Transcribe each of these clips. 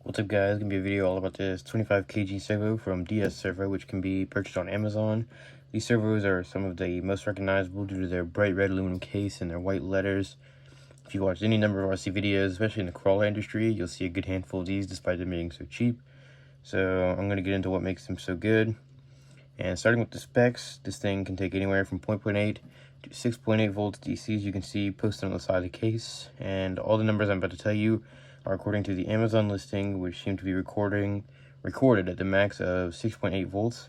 What's up guys, gonna be a video all about this 25 kg servo from DS Servo, which can be purchased on Amazon. These servos are some of the most recognizable due to their bright red aluminum case and their white letters. If you watch any number of RC videos, especially in the crawler industry, you'll see a good handful of these despite them being so cheap. So I'm gonna get into what makes them so good. And starting with the specs, this thing can take anywhere from 0.8 to 6.8 volts DC, as you can see posted on the side of the case. And all the numbers I'm about to tell you are according to the Amazon listing, which seem to be recorded at the max of 6.8 volts.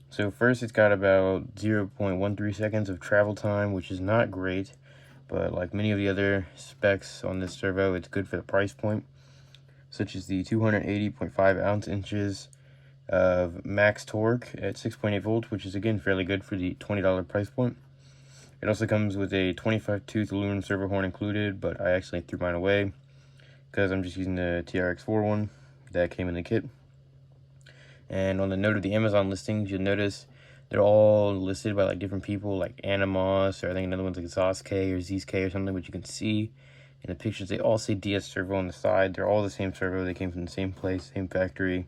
So first, it's got about 0.13 seconds of travel time, which is not great, but like many of the other specs on this servo, it's good for the price point, such as the 280.5 ounce inches of max torque at 6.8 volts, which is again fairly good for the $20 price point. It also comes with a 25 tooth aluminum servo horn included, but I actually threw mine away because I'm just using the TRX4 one that came in the kit. And on the note of the Amazon listings, you'll notice they're all listed by like different people, like Animos, or I think another one's like Zosk or Zsk or something, which you can see in the pictures. They all say DS Servo on the side. They're all the same servo. They came from the same place, same factory,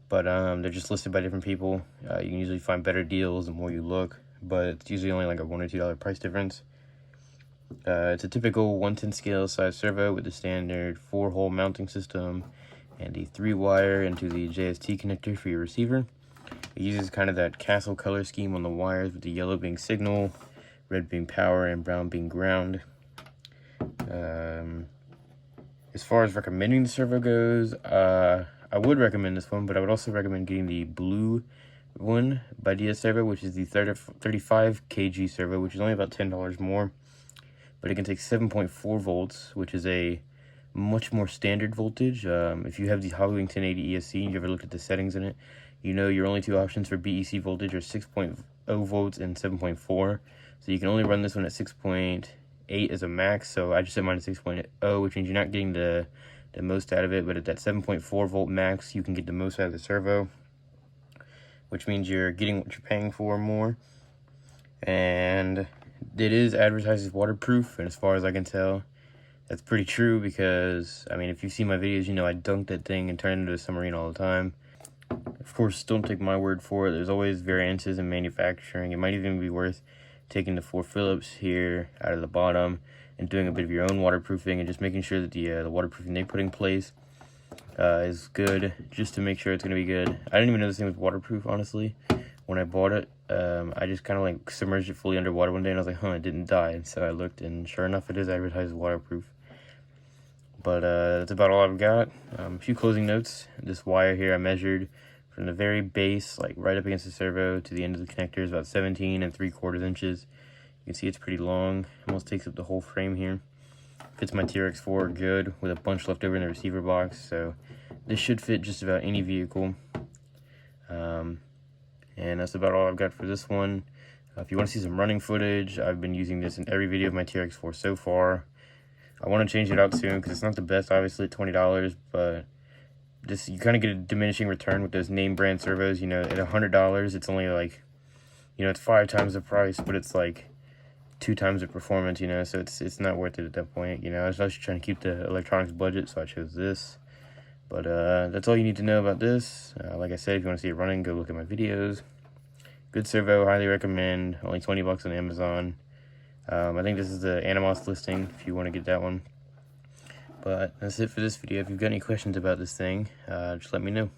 but they're just listed by different people. You can usually find better deals the more you look, but it's usually only like a $1 or $2 price difference. It's a typical 1/10 scale size servo with the standard 4-hole mounting system and a 3-wire into the JST connector for your receiver. It uses kind of that castle color scheme on the wires, with the yellow being signal, red being power, and brown being ground. As far as recommending the servo goes, I would recommend this one, but I would also recommend getting the blue one by DS Servo, which is the 35 kg servo, which is only about $10 more. But it can take 7.4 volts, which is a much more standard voltage. If you have the Hollywing 1080 ESC and you ever looked at the settings in it, you know your only two options for BEC voltage are 6.0 volts and 7.4. So you can only run this one at 6.8 as a max. So I just set mine at 6.0, which means you're not getting the most out of it. But at that 7.4 volt max, you can get the most out of the servo, which means you're getting what you're paying for more. And it is advertised as waterproof, and as far as I can tell, that's pretty true, because I mean, if you see my videos, you know I dunk that thing and turn it into a submarine all the time. Of course, don't take my word for it. There's always variances in manufacturing. It might even be worth taking the 4 Phillips here out of the bottom and doing a bit of your own waterproofing, and just making sure that the waterproofing they put in place is good, just to make sure it's going to be good. I didn't even know this thing was waterproof, honestly, when I bought it. I just kind of like submerged it fully underwater one day, and I was like, it didn't die. And so I looked, and sure enough, it is advertised as waterproof. But that's about all I've got. A few closing notes. This wire here I measured from the very base, like right up against the servo, to the end of the connector is about 17 3/4 inches. You can see it's pretty long, almost takes up the whole frame here. Fits my TRX4 good, with a bunch left over in the receiver box, so this should fit just about any vehicle. And that's about all I've got for this one. If you want to see some running footage, I've been using this in every video of my TRX4 so far. I want to change it out soon, because it's not the best, obviously, at $20, but just you kind of get a diminishing return with those name brand servos. You know, at $100, it's only like, you know, it's 5 times the price, but it's like 2 times the performance, you know, so it's not worth it at that point. You know, I was actually trying to keep the electronics budget, so I chose this. But that's all you need to know about this. Like I said, if you want to see it running, go look at my videos. Good servo, highly recommend. Only 20 bucks on Amazon. I think this is the Animos listing if you want to get that one. But that's it for this video. If you've got any questions about this thing, just let me know.